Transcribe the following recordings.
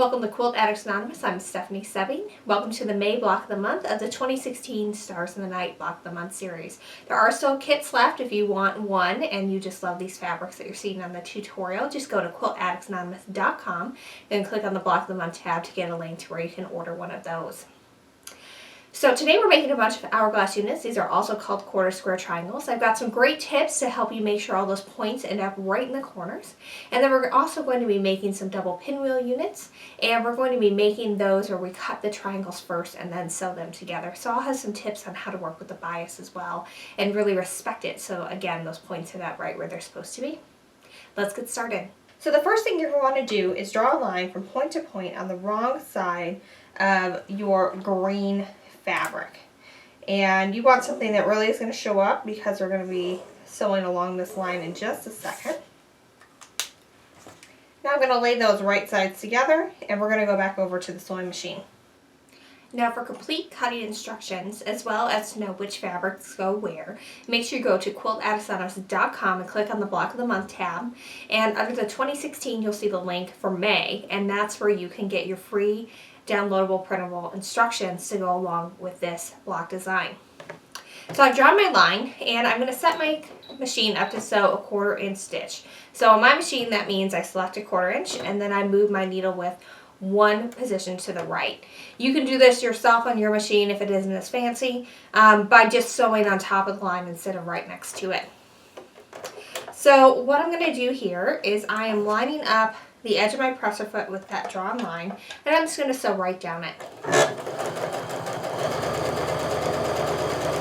Welcome to Quilt Addicts Anonymous. I'm Stephanie Sebbing. Welcome to the May Block of the Month of the 2016 Stars in the Night Block of the Month series. There are still kits left if you want one and you just love these fabrics that you're seeing on the tutorial. Just go to quiltaddictsanonymous.com and click on the Block of the Month tab to get a link to where you can order one of those. So today we're making a bunch of hourglass units. These are also called quarter square triangles. I've got some great tips to help you make sure all those points end up right in the corners. And then we're also going to be making some double pinwheel units. And we're going to be making those where we cut the triangles first and then sew them together. So I'll have some tips on how to work with the bias as well and really respect it. So again, those points end up right where they're supposed to be. Let's get started. So the first thing you're going to want to do is draw a line from point to point on the wrong side of your green fabric, and you want something that really is going to show up because we're going to be sewing along this line in just a second. Now I'm going to lay those right sides together and we're going to go back over to the sewing machine. Now for complete cutting instructions as well as to know which fabrics go where, make sure you go to quiltaddictsanonymous.com and click on the Block of the Month tab, and under the 2016 you'll see the link for May, and that's where you can get your free downloadable printable instructions to go along with this block design. So I've drawn my line and I'm going to set my machine up to sew a 1/4 inch stitch. So on my machine that means I select a 1/4 inch and then I move my needle with one position to the right. You can do this yourself on your machine if it isn't as fancy by just sewing on top of the line instead of right next to it. So what I'm going to do here is I am lining up the edge of my presser foot with that drawn line, and I'm just going to sew right down it.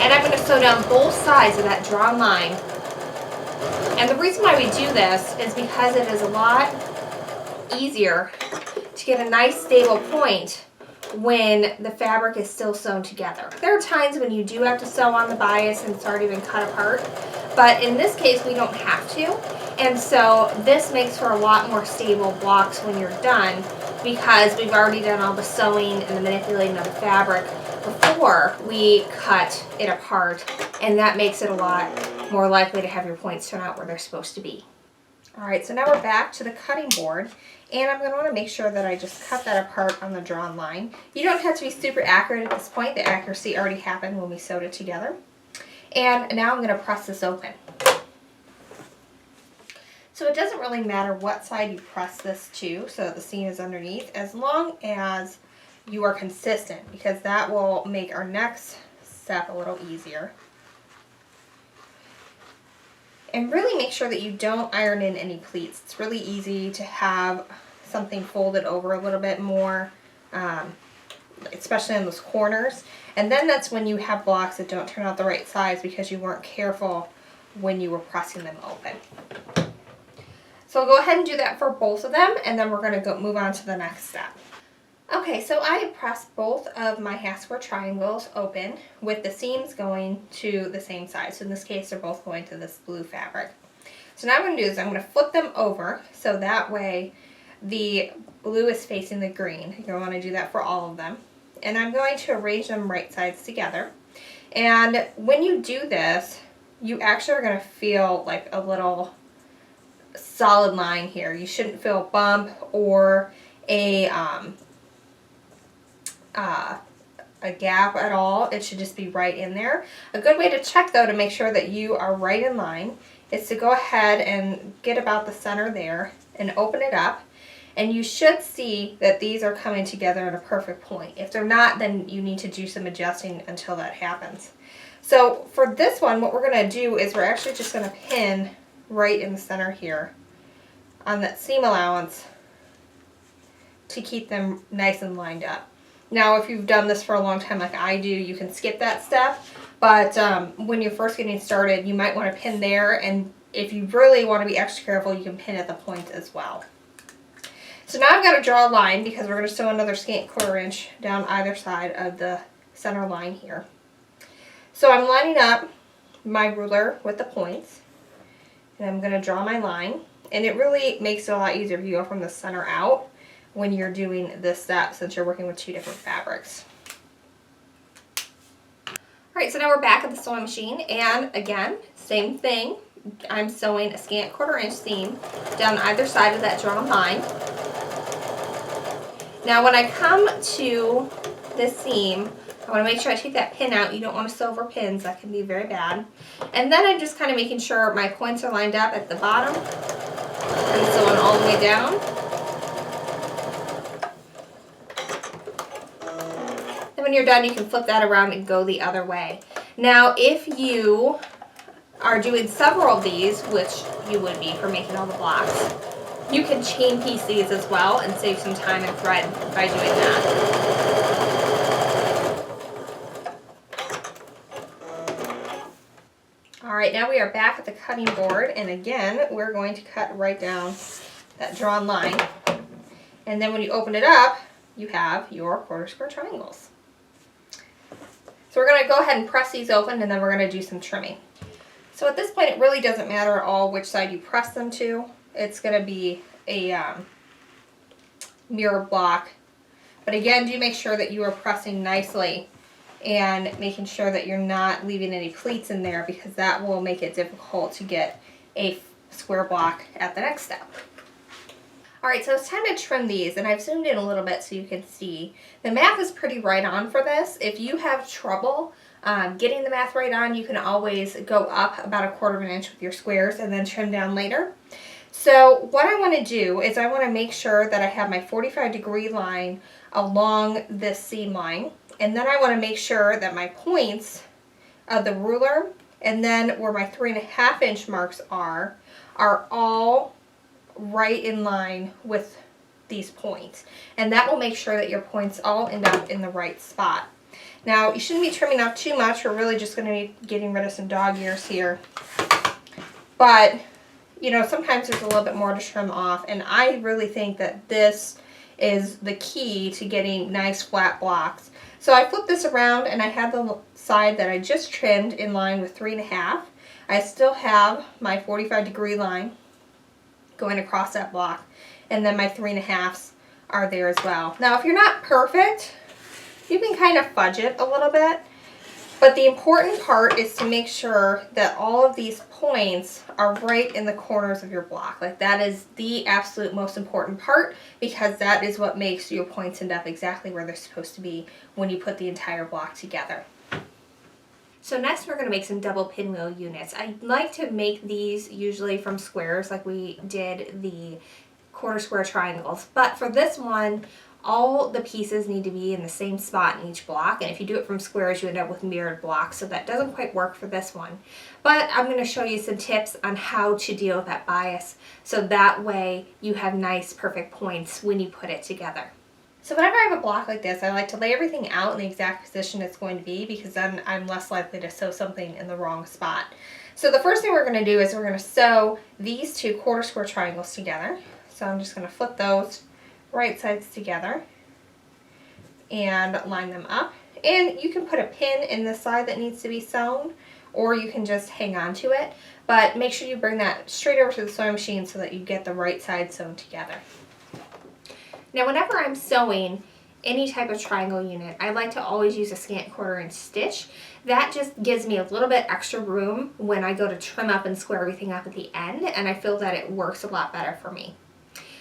And I'm going to sew down both sides of that drawn line. And the reason why we do this is because it is a lot easier to get a nice stable point when the fabric is still sewn together. There are times when you do have to sew on the bias and it's already been cut apart, but in this case we don't have to. And so this makes for a lot more stable blocks when you're done because we've already done all the sewing and the manipulating of the fabric before we cut it apart, and that makes it a lot more likely to have your points turn out where they're supposed to be. Alright, so now we're back to the cutting board, and I'm going to want to make sure that I just cut that apart on the drawn line. You don't have to be super accurate at this point. The accuracy already happened when we sewed it together. And now I'm going to press this open. So it doesn't really matter what side you press this to so that the seam is underneath, as long as you are consistent, because that will make our next step a little easier. And really make sure that you don't iron in any pleats. It's really easy to have something folded over a little bit more, especially in those corners. And then that's when you have blocks that don't turn out the right size because you weren't careful when you were pressing them open. So I'll go ahead and do that for both of them, and then we're going to move on to the next step. Okay, so I have pressed both of my half square triangles open with the seams going to the same side. So in this case, they're both going to this blue fabric. So now what I'm going to do is I'm going to flip them over so that way the blue is facing the green. You're going to want to do that for all of them. And I'm going to arrange them right sides together. And when you do this, you actually are going to feel like a little solid line here. You shouldn't feel a bump or a gap at all. It should just be right in there. A good way to check though to make sure that you are right in line is to go ahead and get about the center there and open it up, and you should see that these are coming together at a perfect point. If they're not, then you need to do some adjusting until that happens. So for this one, what we're going to do is we're actually just going to pin right in the center here on that seam allowance to keep them nice and lined up. Now if you've done this for a long time like I do, you can skip that step, but when you're first getting started you might want to pin there, and if you really want to be extra careful you can pin at the point as well. So now I've got to draw a line because we're going to sew another scant 1/4 inch down either side of the center line here. So I'm lining up my ruler with the points, and I'm going to draw my line, and it really makes it a lot easier if you go from the center out when you're doing this step since you're working with two different fabrics. Alright, so now we're back at the sewing machine, and again, same thing. I'm sewing a scant 1/4 inch seam down either side of that drawn line. Now when I come to this seam, I want to make sure I take that pin out. You don't want to sew over pins, that can be very bad. And then I'm just kind of making sure my points are lined up at the bottom and sewing all the way down. Then when you're done, you can flip that around and go the other way. Now if you are doing several of these, which you would be for making all the blocks, you can chain piece these as well and save some time and thread by doing that. Alright, now we are back at the cutting board, and again we're going to cut right down that drawn line. And then when you open it up, you have your quarter square triangles. So we're going to go ahead and press these open, and then we're going to do some trimming. So at this point it really doesn't matter at all which side you press them to. It's going to be a mirror block. But again, do make sure that you are pressing nicely and making sure that you're not leaving any pleats in there, because that will make it difficult to get a square block at the next step. Alright, so it's time to trim these, and I've zoomed in a little bit so you can see. The math is pretty right on for this. If you have trouble getting the math right on, you can always go up about 1/4 inch with your squares and then trim down later. So what I want to do is I want to make sure that I have my 45-degree line along this seam line. And then I want to make sure that my points of the ruler and then where my 3.5 inch marks are all right in line with these points. And that will make sure that your points all end up in the right spot. Now, you shouldn't be trimming out too much. We're really just going to be getting rid of some dog ears here. But, you know, sometimes there's a little bit more to trim off. And I really think that this is the key to getting nice flat blocks. So I flipped this around, and I have the side that I just trimmed in line with 3.5. I still have my 45-degree line going across that block, and then my 3.5s are there as well. Now if you're not perfect, you can kind of fudge it a little bit, but the important part is to make sure that all of these points are right in the corners of your block. Like, that is the absolute most important part, because that is what makes your points end up exactly where they're supposed to be when you put the entire block together. So next we're going to make some double pinwheel units. I like to make these usually from squares like we did the quarter square triangles, but for this one all the pieces need to be in the same spot in each block, and if you do it from squares you end up with mirrored blocks, so that doesn't quite work for this one. But I'm going to show you some tips on how to deal with that bias, so that way you have nice perfect points when you put it together. So whenever I have a block like this, I like to lay everything out in the exact position it's going to be, because then I'm less likely to sew something in the wrong spot. So the first thing we're going to do is we're going to sew these two quarter square triangles together. So I'm just going to flip those right sides together and line them up. And you can put a pin in the side that needs to be sewn, or you can just hang on to it. But make sure you bring that straight over to the sewing machine so that you get the right side sewn together. Now whenever I'm sewing any type of triangle unit, I like to always use a scant 1/4 inch stitch. That just gives me a little bit extra room when I go to trim up and square everything up at the end, and I feel that it works a lot better for me.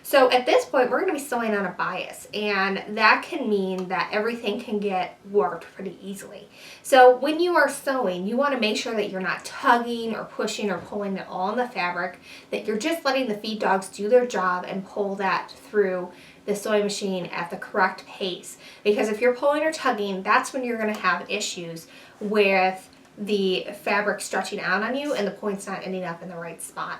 So at this point we're going to be sewing on a bias, and that can mean that everything can get warped pretty easily. So when you are sewing, you want to make sure that you're not tugging or pushing or pulling at all in the fabric, that you're just letting the feed dogs do their job and pull that through the sewing machine at the correct pace. Because if you're pulling or tugging, that's when you're going to have issues with the fabric stretching out on you and the points not ending up in the right spot.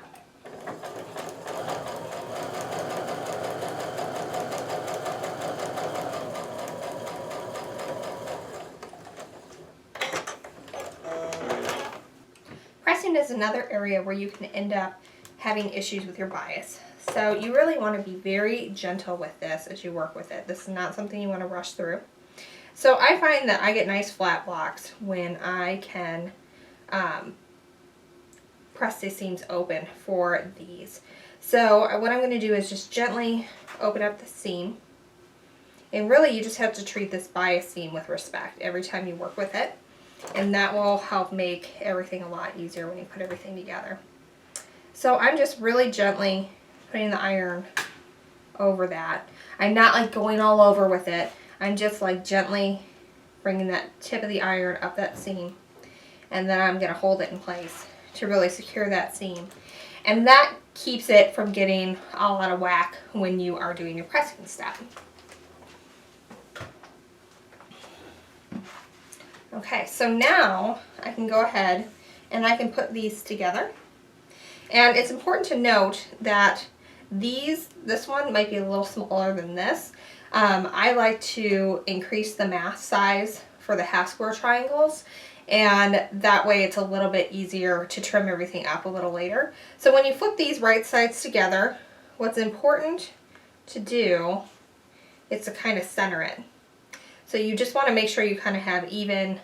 Pressing is another area where you can end up having issues with your bias. So you really want to be very gentle with this as you work with it. This is not something you want to rush through. So I find that I get nice flat blocks when I can press the seams open for these. So what I'm going to do is just gently open up the seam. And really you just have to treat this bias seam with respect every time you work with it. And that will help make everything a lot easier when you put everything together. So I'm just really gently putting the iron over that. I'm not like going all over with it. I'm just like gently bringing that tip of the iron up that seam. And then I'm going to hold it in place to really secure that seam. And that keeps it from getting all out of whack when you are doing your pressing step. Okay, so now I can go ahead and I can put these together. And it's important to note that this one might be a little smaller than this. I like to increase the mass size for the half square triangles, and that way it's a little bit easier to trim everything up a little later. So when you flip these right sides together, what's important to do is to kind of center it. So you just want to make sure you kind of have even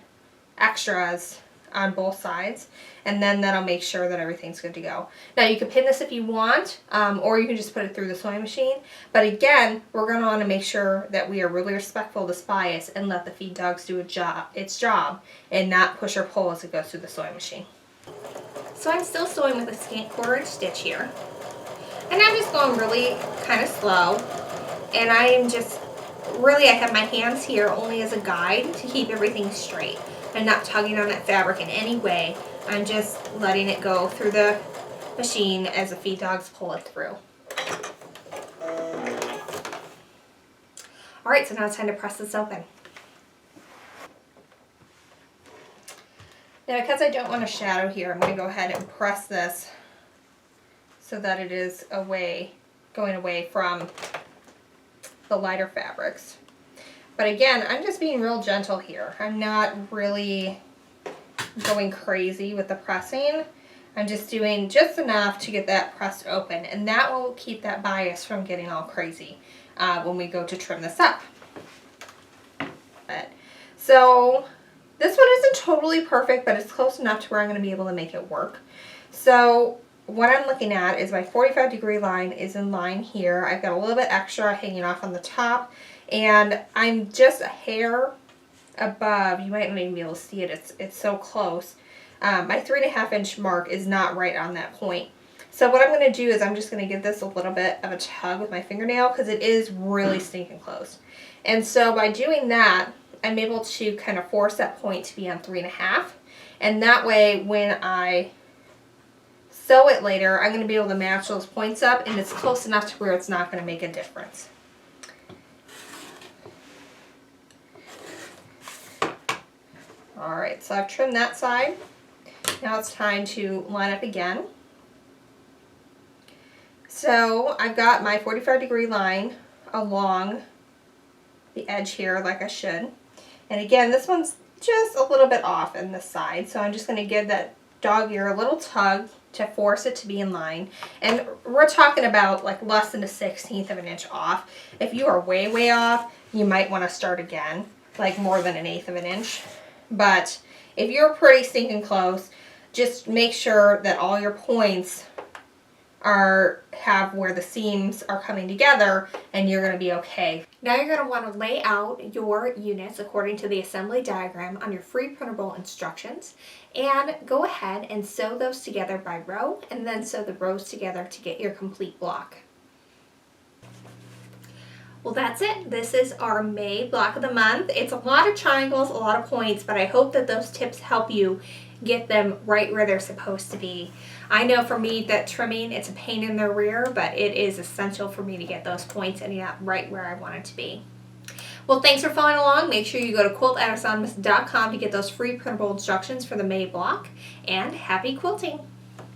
extras on both sides, and then that'll make sure that everything's good to go. Now you can pin this if you want, or you can just put it through the sewing machine. But again, we're going to want to make sure that we are really respectful to bias and let the feed dogs do its job and not push or pull as it goes through the sewing machine. So I'm still sewing with a scant 1/4 stitch here, and I'm just going really kind of slow, and I am just really, I have my hands here only as a guide to keep everything straight. I'm not tugging on that fabric in any way. I'm just letting it go through the machine as the feed dogs pull it through. Alright, so now it's time to press this open. Now because I don't want a shadow here, I'm going to go ahead and press this so that it is going away from the lighter fabrics. But again, I'm just being real gentle here. I'm not really going crazy with the pressing. I'm just doing just enough to get that pressed open, and that will keep that bias from getting all crazy when we go to trim this up. So this one isn't totally perfect, but it's close enough to where I'm going to be able to make it work. So what I'm looking at is my 45-degree line is in line here. I've got a little bit extra hanging off on the top, and I'm just a hair above. You might not even be able to see it. It's so close. My 3.5 inch mark is not right on that point. So what I'm going to do is I'm just going to give this a little bit of a tug with my fingernail because it is really stinking close. And so by doing that, I'm able to kind of force that point to be on 3.5. And that way when I sew it later, I'm going to be able to match those points up, and it's close enough to where it's not going to make a difference. Alright, so I've trimmed that side. Now it's time to line up again. So I've got my 45-degree line along the edge here like I should. And again, this one's just a little bit off in this side, so I'm just going to give that dog ear a little tug to force it to be in line. And we're talking about like less than a 1/16 of an inch off. If you are way off, you might want to start again, like more than 1/8 of an inch. But if you're pretty stinking close, just make sure that all your points have where the seams are coming together, and you're going to be okay. Now you're going to want to lay out your units according to the assembly diagram on your free printable instructions, and go ahead and sew those together by row, and then sew the rows together to get your complete block. Well, that's it. This is our May block of the month. It's a lot of triangles, a lot of points, but I hope that those tips help you get them right where they're supposed to be. I know for me that trimming, it's a pain in the rear, but it is essential for me to get those points ending up right where I want it to be. Well, thanks for following along. Make sure you go to quiltaddictsanonymous.com to get those free printable instructions for the May block, and happy quilting!